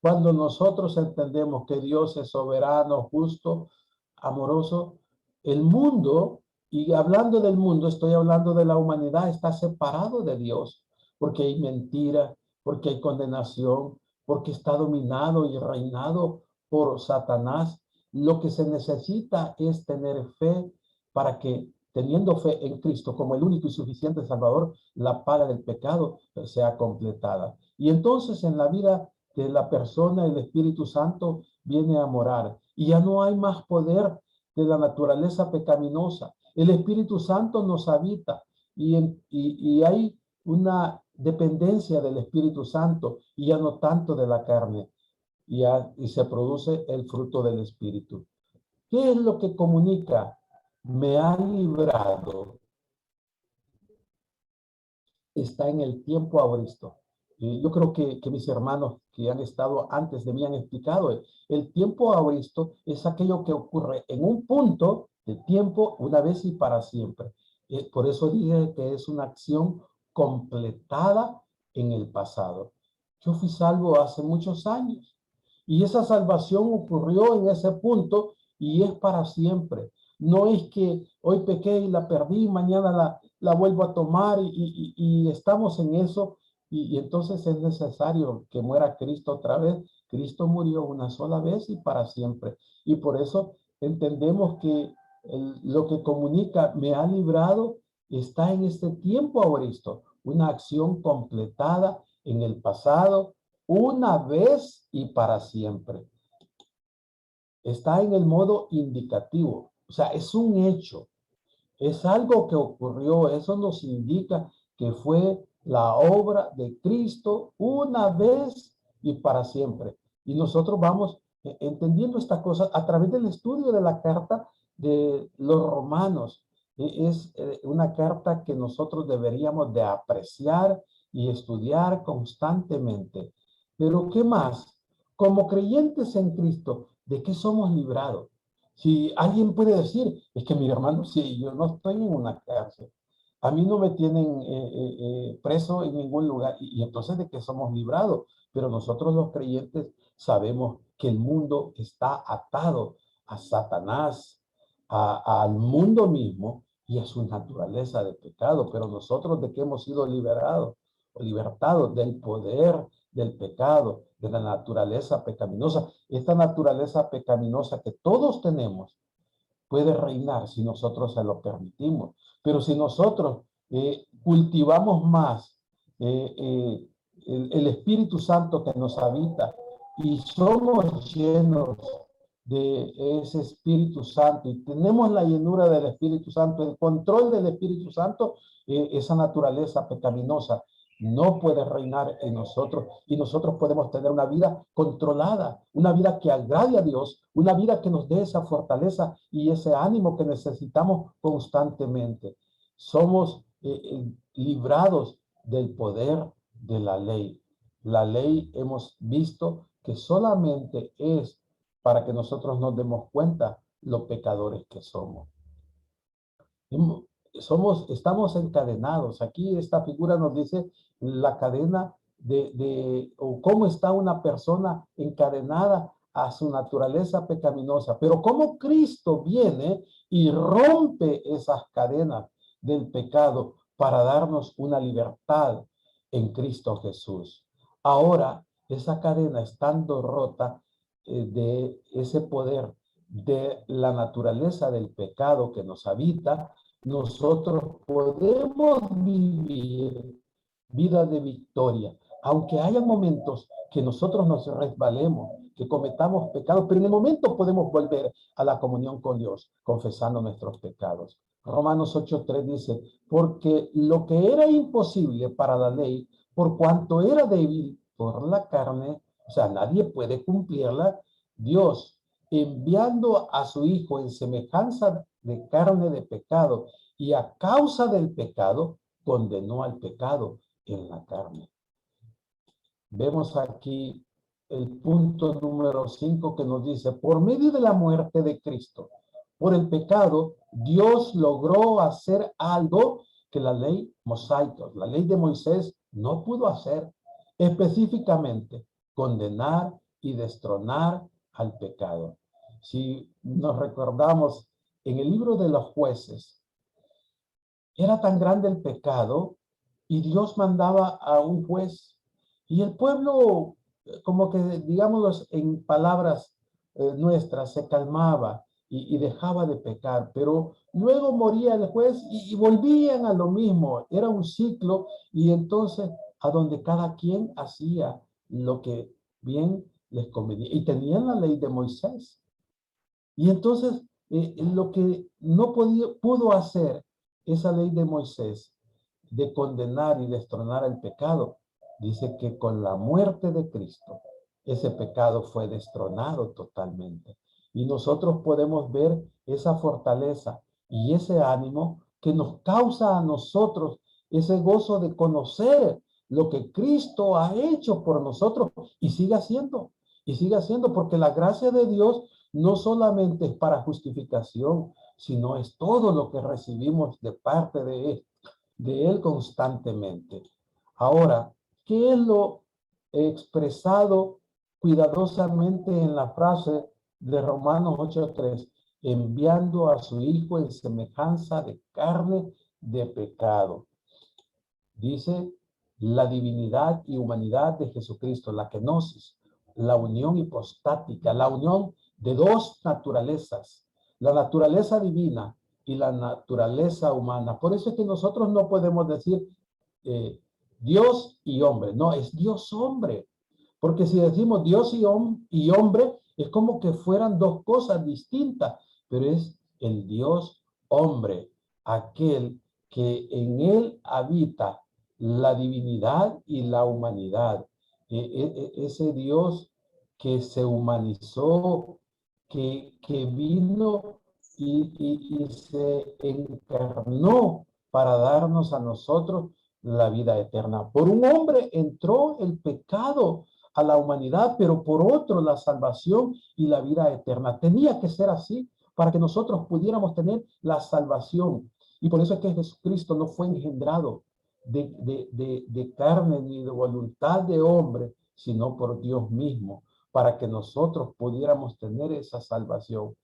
cuando nosotros entendemos que Dios es soberano, justo, amoroso, el mundo, y hablando del mundo, estoy hablando de la humanidad, está separado de Dios, porque hay mentira, porque hay condenación, porque está dominado y reinado por Satanás. Lo que se necesita es tener fe para que, teniendo fe en Cristo como el único y suficiente Salvador, la paga del pecado sea completada. Y entonces en la vida de la persona, el Espíritu Santo viene a morar y ya no hay más poder de la naturaleza pecaminosa. El Espíritu Santo nos habita y hay una dependencia del Espíritu Santo y ya no tanto de la carne, y se produce el fruto del Espíritu. ¿Qué es lo que comunica? Me ha librado. Está en el tiempo auristo. Yo creo que mis hermanos que han estado antes de mí han explicado, el tiempo auristo es aquello que ocurre en un punto de tiempo, una vez y para siempre. Por eso dije que es una acción completada en el pasado. Yo fui salvo hace muchos años y esa salvación ocurrió en ese punto y es para siempre. No es que hoy pequé y la perdí, mañana la vuelvo a tomar y estamos en eso y entonces es necesario que muera Cristo otra vez. Cristo murió una sola vez y para siempre. Y por eso entendemos que lo que comunica me ha librado está en este tiempo ahora esto, una acción completada en el pasado, una vez y para siempre. Está en el modo indicativo, o sea, es un hecho, es algo que ocurrió, eso nos indica que fue la obra de Cristo una vez y para siempre. Y nosotros vamos entendiendo estas cosas a través del estudio de la carta de los romanos. Es una carta que nosotros deberíamos de apreciar y estudiar constantemente. Pero ¿qué más? Como creyentes en Cristo, ¿de qué somos librados? Si alguien puede decir, es que mi hermano, sí, yo no estoy en una cárcel. A mí no me tienen preso en ningún lugar. Y entonces, ¿de qué somos librados? Pero nosotros los creyentes sabemos que el mundo está atado a Satanás, al mundo mismo y a su naturaleza de pecado. Pero nosotros, ¿de qué hemos sido liberados o libertados? Del poder del pecado, de la naturaleza pecaminosa. Esta naturaleza pecaminosa que todos tenemos puede reinar si nosotros se lo permitimos. Pero si nosotros cultivamos más el Espíritu Santo que nos habita y somos llenos de ese Espíritu Santo y tenemos la llenura del Espíritu Santo, el control del Espíritu Santo, esa naturaleza pecaminosa no puede reinar en nosotros y nosotros podemos tener una vida controlada, una vida que agrade a Dios, una vida que nos dé esa fortaleza y ese ánimo que necesitamos constantemente. Somos librados del poder de la ley. La ley hemos visto que solamente es para que nosotros nos demos cuenta lo pecadores que somos. Estamos encadenados. Aquí esta figura nos dice la cadena o cómo está una persona encadenada a su naturaleza pecaminosa. Pero cómo Cristo viene y rompe esas cadenas del pecado para darnos una libertad en Cristo Jesús. Ahora, esa cadena estando rota de ese poder de la naturaleza del pecado que nos habita, nosotros podemos vivir vida de victoria, aunque haya momentos que nosotros nos resbalemos, que cometamos pecados, pero en el momento podemos volver a la comunión con Dios, confesando nuestros pecados. Romanos 8:3 dice, porque lo que era imposible para la ley, por cuanto era débil por la carne, o sea, nadie puede cumplirla, Dios, enviando a su Hijo en semejanza de carne de pecado, y a causa del pecado, condenó al pecado en la carne. Vemos aquí el punto número 5 que nos dice, por medio de la muerte de Cristo, por el pecado, Dios logró hacer algo que la ley mosaica, la ley de Moisés, no pudo hacer, específicamente condenar y destronar al pecado. Si nos recordamos en el libro de los jueces, era tan grande el pecado y Dios mandaba a un juez y el pueblo, como que digámoslo en palabras nuestras, se calmaba y dejaba de pecar, pero luego moría el juez y volvían a lo mismo, era un ciclo y entonces a donde cada quien hacía lo que bien les convenía y tenían la ley de Moisés. Y entonces lo que no pudo hacer esa ley de Moisés de condenar y destronar el pecado, dice que con la muerte de Cristo, ese pecado fue destronado totalmente. Y nosotros podemos ver esa fortaleza y ese ánimo que nos causa a nosotros ese gozo de conocer lo que Cristo ha hecho por nosotros y sigue haciendo, porque la gracia de Dios no solamente es para justificación, sino es todo lo que recibimos de parte de Él constantemente. Ahora, ¿qué es lo expresado cuidadosamente en la frase de Romanos 8:3? Enviando a su Hijo en semejanza de carne de pecado. Dice la divinidad y humanidad de Jesucristo, la kenosis, la unión hipostática, la unión de dos naturalezas, la naturaleza divina y la naturaleza humana. Por eso es que nosotros no podemos decir Dios y hombre, no, es Dios hombre. Porque si decimos Dios y hombre, es como que fueran dos cosas distintas, pero es el Dios hombre, aquel que en él habita la divinidad y la humanidad. Ese Dios que se humanizó, que vino y se encarnó para darnos a nosotros la vida eterna. Por un hombre entró el pecado a la humanidad, pero por otro la salvación y la vida eterna. Tenía que ser así para que nosotros pudiéramos tener la salvación. Y por eso es que Jesucristo no fue engendrado de carne ni de voluntad de hombre, sino por Dios mismo, para que nosotros pudiéramos tener esa salvación.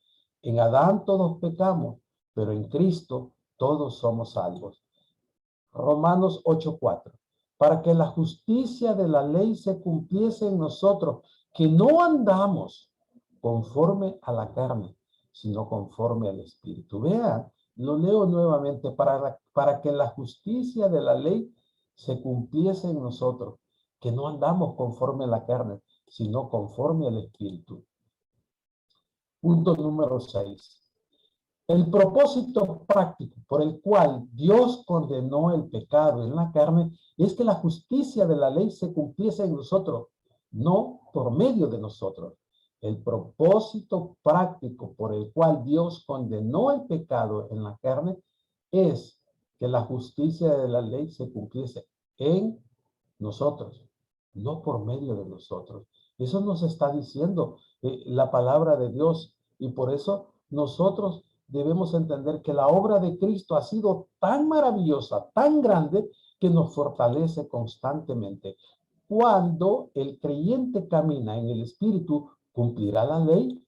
En Adán todos pecamos, pero en Cristo todos somos salvos. Romanos 8:4. Para que la justicia de la ley se cumpliese en nosotros, que no andamos conforme a la carne, sino conforme al Espíritu. Vean, lo leo nuevamente, para que la justicia de la ley se cumpliese en nosotros, que no andamos conforme a la carne, sino conforme al Espíritu. Punto número 6. El propósito práctico por el cual Dios condenó el pecado en la carne es que la justicia de la ley se cumpliese en nosotros, no por medio de nosotros. El propósito práctico por el cual Dios condenó el pecado en la carne es que la justicia de la ley se cumpliese en nosotros, no por medio de nosotros. Eso nos está diciendo la palabra de Dios, y por eso nosotros debemos entender que la obra de Cristo ha sido tan maravillosa, tan grande, que nos fortalece constantemente. Cuando el creyente camina en el Espíritu, ¿cumplirá la ley?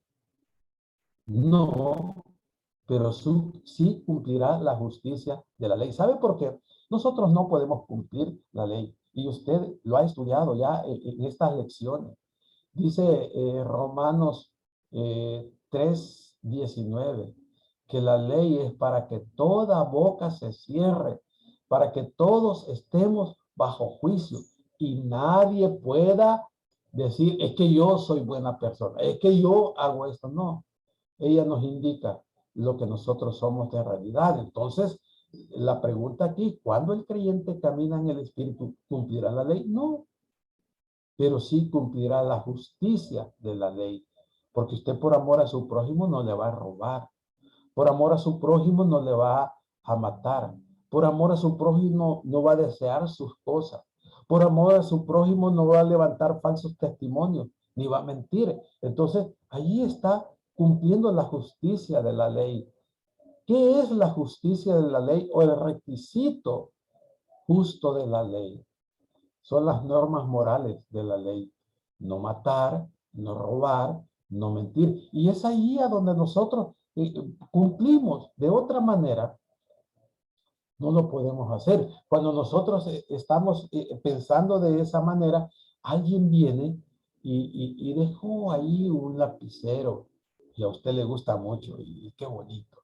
No, pero sí cumplirá la justicia de la ley. ¿Sabe por qué? Nosotros no podemos cumplir la ley, y usted lo ha estudiado ya en estas lecciones. Dice Romanos 3:19, que la ley es para que toda boca se cierre, para que todos estemos bajo juicio y nadie pueda decir, es que yo soy buena persona, es que yo hago esto. No, ella nos indica lo que nosotros somos de realidad. Entonces, la pregunta aquí, ¿cuándo el creyente camina en el Espíritu, cumplirá la ley? No, pero sí cumplirá la justicia de la ley. Porque usted por amor a su prójimo no le va a robar. Por amor a su prójimo no le va a matar. Por amor a su prójimo no va a desear sus cosas. Por amor a su prójimo no va a levantar falsos testimonios, ni va a mentir. Entonces, allí está cumpliendo la justicia de la ley. ¿Qué es la justicia de la ley o el requisito justo de la ley? Son las normas morales de la ley. No matar, no robar, no mentir. Y es ahí a donde nosotros cumplimos. De otra manera, no lo podemos hacer. Cuando nosotros estamos pensando de esa manera, alguien viene y dejó ahí un lapicero y a usted le gusta mucho y qué bonito.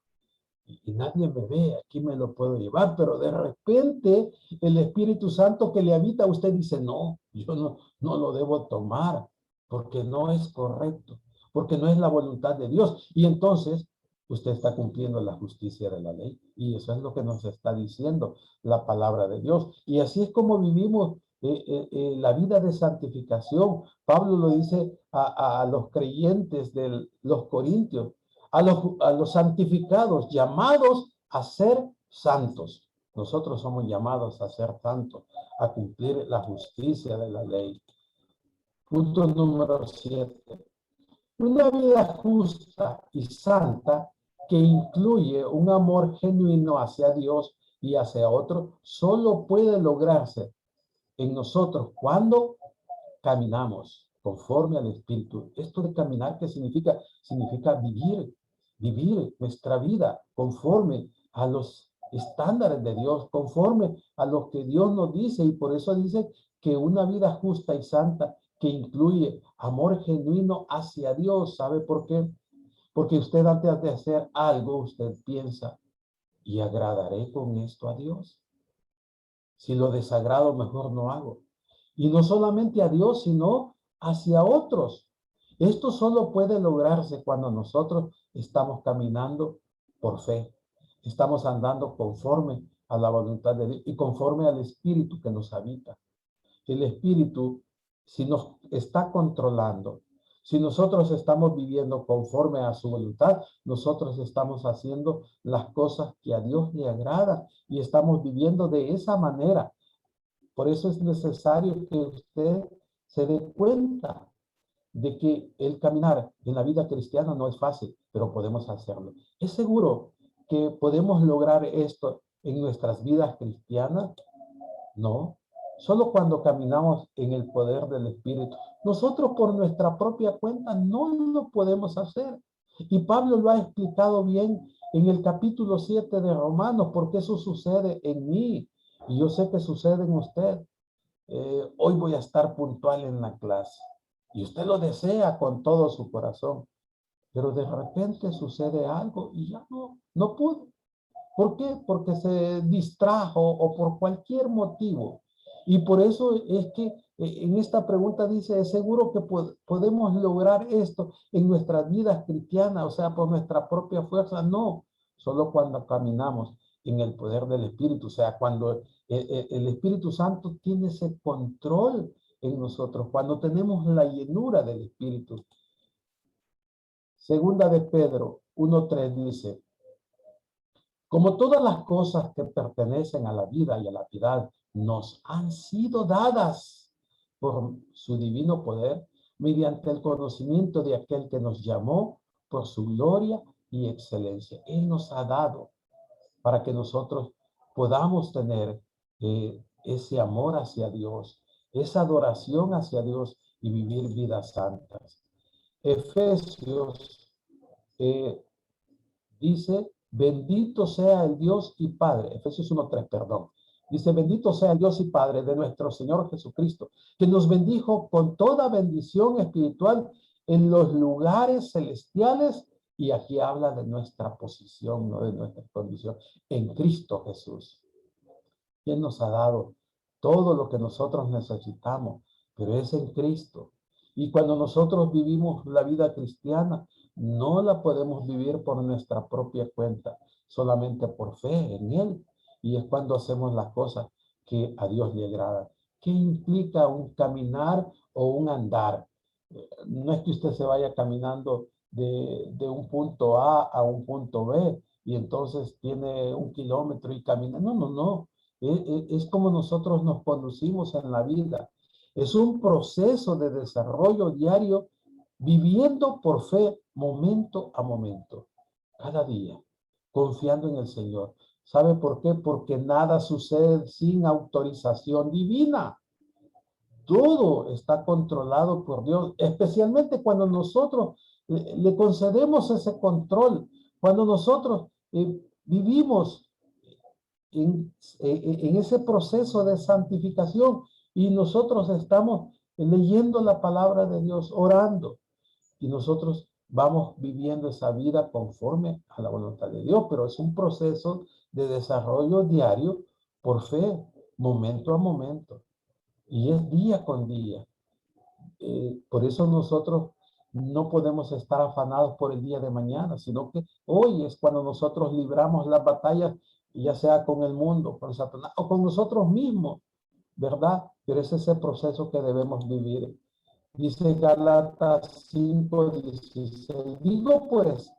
Y nadie me ve, aquí me lo puedo llevar, pero de repente el Espíritu Santo que le habita a usted dice, no, yo no lo debo tomar, porque no es correcto, porque no es la voluntad de Dios. Y entonces usted está cumpliendo la justicia de la ley. Y eso es lo que nos está diciendo la palabra de Dios. Y así es como vivimos la vida de santificación. Pablo lo dice a los creyentes de los Corintios, a los santificados, llamados a ser santos. Nosotros somos llamados a ser santos, a cumplir la justicia de la ley. Punto número 7. Una vida justa y santa que incluye un amor genuino hacia Dios y hacia otro, solo puede lograrse en nosotros cuando caminamos conforme al Espíritu. Esto de caminar, ¿qué significa? Significa vivir nuestra vida conforme a los estándares de Dios, conforme a lo que Dios nos dice. Y por eso dice que una vida justa y santa que incluye amor genuino hacia Dios. ¿Sabe por qué? Porque usted antes de hacer algo, usted piensa, ¿y agradaré con esto a Dios? Si lo desagrado, mejor no hago. Y no solamente a Dios, sino hacia otros. Esto solo puede lograrse cuando nosotros estamos caminando por fe. Estamos andando conforme a la voluntad de Dios y conforme al Espíritu que nos habita. El Espíritu, si nos está controlando, si nosotros estamos viviendo conforme a su voluntad, nosotros estamos haciendo las cosas que a Dios le agrada y estamos viviendo de esa manera. Por eso es necesario que usted se dé cuenta de que el caminar en la vida cristiana no es fácil, pero podemos hacerlo. ¿Es seguro que podemos lograr esto en nuestras vidas cristianas? No, solo cuando caminamos en el poder del Espíritu. Nosotros por nuestra propia cuenta no lo podemos hacer. Y Pablo lo ha explicado bien en el capítulo 7 de Romanos, porque eso sucede en mí. Y yo sé que sucede en usted. Hoy voy a estar puntual en la clase. Y usted lo desea con todo su corazón. Pero de repente sucede algo y ya no pudo. ¿Por qué? Porque se distrajo o por cualquier motivo. Y por eso es que en esta pregunta dice, ¿es seguro que podemos lograr esto en nuestras vidas cristianas? O sea, por nuestra propia fuerza. No, solo cuando caminamos en el poder del Espíritu. O sea, cuando el Espíritu Santo tiene ese control en nosotros, cuando tenemos la llenura del Espíritu. Segunda de Pedro 1:3 dice, como todas las cosas que pertenecen a la vida y a la piedad nos han sido dadas por su divino poder, mediante el conocimiento de aquel que nos llamó por su gloria y excelencia. Él nos ha dado para que nosotros podamos tener ese amor hacia Dios, esa adoración hacia Dios y vivir vidas santas. Efesios dice, bendito sea el Dios y Padre, Efesios 1:3, perdón. Dice, bendito sea el Dios y Padre de nuestro Señor Jesucristo, que nos bendijo con toda bendición espiritual en los lugares celestiales. Y aquí habla de nuestra posición, no de nuestra condición, en Cristo Jesús. Él nos ha dado todo lo que nosotros necesitamos, pero es en Cristo. Y cuando nosotros vivimos la vida cristiana, no la podemos vivir por nuestra propia cuenta, solamente por fe en Él. Y es cuando hacemos las cosas que a Dios le agrada. ¿Qué implica un caminar o un andar? No es que usted se vaya caminando de un punto A un punto B y entonces tiene 1 kilómetro y camina. No. Es como nosotros nos conducimos en la vida. Es un proceso de desarrollo diario, viviendo por fe, momento a momento, cada día, confiando en el Señor. ¿Sabe por qué? Porque nada sucede sin autorización divina. Todo está controlado por Dios, especialmente cuando nosotros le concedemos ese control, cuando nosotros vivimos en ese proceso de santificación y nosotros estamos leyendo la palabra de Dios, orando, y nosotros vamos viviendo esa vida conforme a la voluntad de Dios, pero es un proceso de desarrollo diario por fe, momento a momento, y es día con día. Por eso nosotros no podemos estar afanados por el día de mañana, sino que hoy es cuando nosotros libramos las batallas, ya sea con el mundo, con Satanás o con nosotros mismos, ¿verdad? Pero es ese proceso que debemos vivir. Dice Gálatas 5:16, digo pues,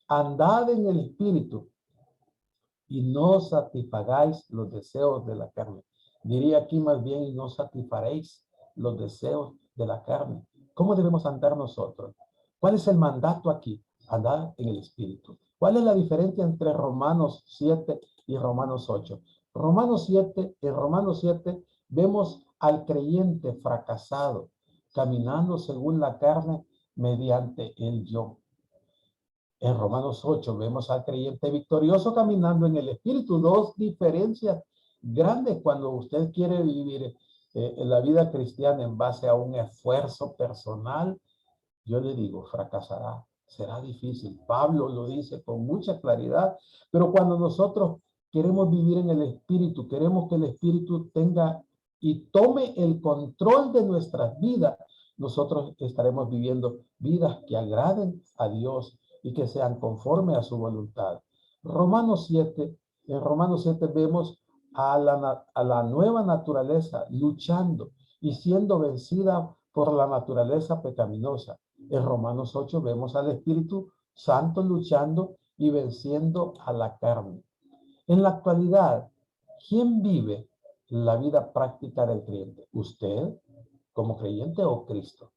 andad en el Espíritu y no satisfagáis los deseos de la carne. Diría aquí más bien, y no satisfaréis los deseos de la carne. ¿Cómo debemos andar nosotros? ¿Cuál es el mandato aquí? Andar en el Espíritu. ¿Cuál es la diferencia entre Romanos 7 y Romanos 8? Romanos 7, en Romanos 7 vemos al creyente fracasado, caminando según la carne mediante el yo. En Romanos 8 vemos al creyente victorioso caminando en el Espíritu. Dos diferencias grandes cuando usted quiere vivir en la vida cristiana en base a un esfuerzo personal. Yo le digo, fracasará, será difícil. Pablo lo dice con mucha claridad, pero cuando nosotros queremos vivir en el Espíritu, queremos que el Espíritu tenga y tome el control de nuestras vidas, nosotros estaremos viviendo vidas que agraden a Dios y que sean conforme a su voluntad. Romanos 7, en Romanos 7 vemos a la nueva naturaleza luchando y siendo vencida por la naturaleza pecaminosa. En Romanos 8 vemos al Espíritu Santo luchando y venciendo a la carne. En la actualidad, ¿quién vive la vida práctica del creyente? ¿Usted como creyente o Cristo?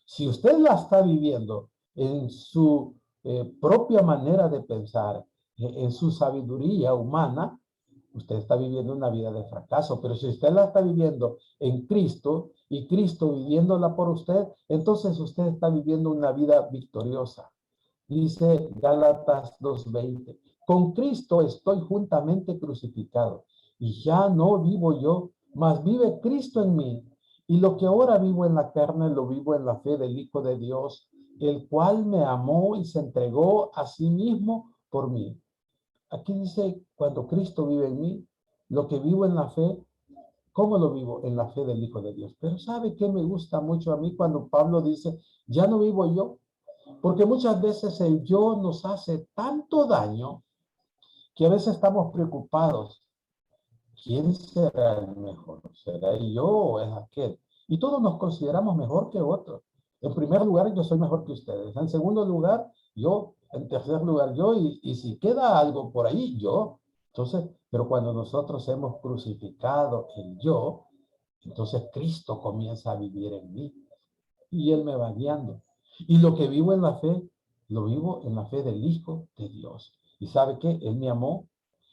Si usted la está viviendo en su propia manera de pensar, en su sabiduría humana, usted está viviendo una vida de fracaso. Pero si usted la está viviendo en Cristo y Cristo viviéndola por usted, entonces usted está viviendo una vida victoriosa. Dice Gálatas 2:20, con Cristo estoy juntamente crucificado y ya no vivo yo, mas vive Cristo en mí. Y lo que ahora vivo en la carne, lo vivo en la fe del Hijo de Dios, el cual me amó y se entregó a sí mismo por mí. Aquí dice, cuando Cristo vive en mí, lo que vivo en la fe, ¿cómo lo vivo? En la fe del Hijo de Dios. Pero ¿sabe qué me gusta mucho a mí cuando Pablo dice, ya no vivo yo? Porque muchas veces el yo nos hace tanto daño que a veces estamos preocupados. ¿Quién será el mejor? ¿Será yo o es aquel? Y todos nos consideramos mejor que otros. En primer lugar, yo soy mejor que ustedes. En segundo lugar, yo. En tercer lugar, yo. Y si queda algo por ahí, yo. Entonces, pero cuando nosotros hemos crucificado el yo, entonces Cristo comienza a vivir en mí. Y Él me va guiando. Y lo que vivo en la fe, lo vivo en la fe del Hijo de Dios. ¿Y sabe qué? Él me amó.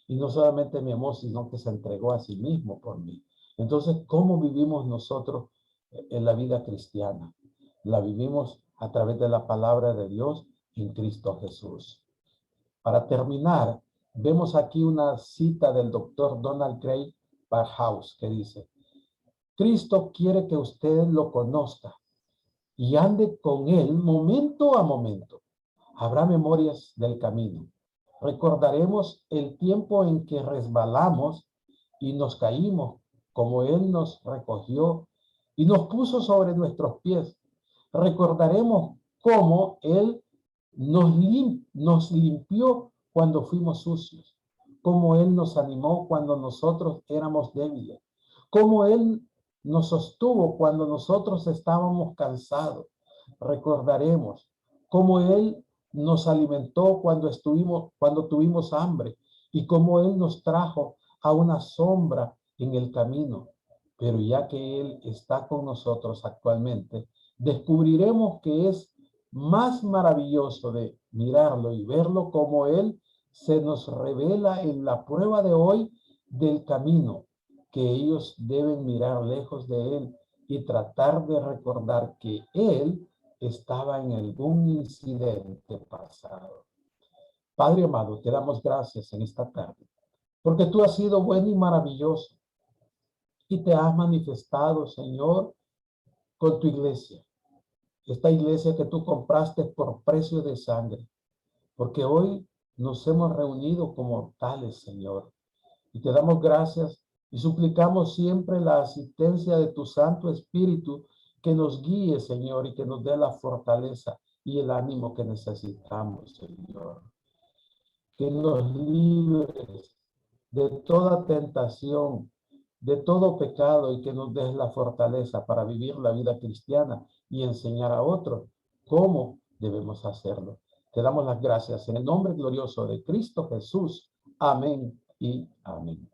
Y no solamente me amó, sino que se entregó a sí mismo por mí. Entonces, ¿cómo vivimos nosotros en la vida cristiana? La vivimos a través de la palabra de Dios en Cristo Jesús. Para terminar, vemos aquí una cita del doctor Donald Craig Barhouse que dice, Cristo quiere que usted lo conozca y ande con él momento a momento. Habrá memorias del camino. Recordaremos el tiempo en que resbalamos y nos caímos, como él nos recogió y nos puso sobre nuestros pies. Recordaremos cómo él nos limpió cuando fuimos sucios, cómo él nos animó cuando nosotros éramos débiles, cómo él nos sostuvo cuando nosotros estábamos cansados. Recordaremos cómo Él nos alimentó cuando tuvimos hambre y cómo Él nos trajo a una sombra en el camino. Pero ya que Él está con nosotros actualmente, descubriremos que es más maravilloso de mirarlo y verlo como Él se nos revela en la prueba de hoy del camino, que ellos deben mirar lejos de Él y tratar de recordar que Él estaba en algún incidente pasado. Padre amado, te damos gracias en esta tarde, porque tú has sido bueno y maravilloso y te has manifestado, Señor, con tu iglesia. Esta iglesia que tú compraste por precio de sangre, porque hoy nos hemos reunido como tales, Señor. Y te damos gracias y suplicamos siempre la asistencia de tu Santo Espíritu que nos guíe, Señor, y que nos dé la fortaleza y el ánimo que necesitamos, Señor. Que nos libres de toda tentación, de todo pecado y que nos des la fortaleza para vivir la vida cristiana y enseñar a otros cómo debemos hacerlo. Te damos las gracias en el nombre glorioso de Cristo Jesús. Amén y amén.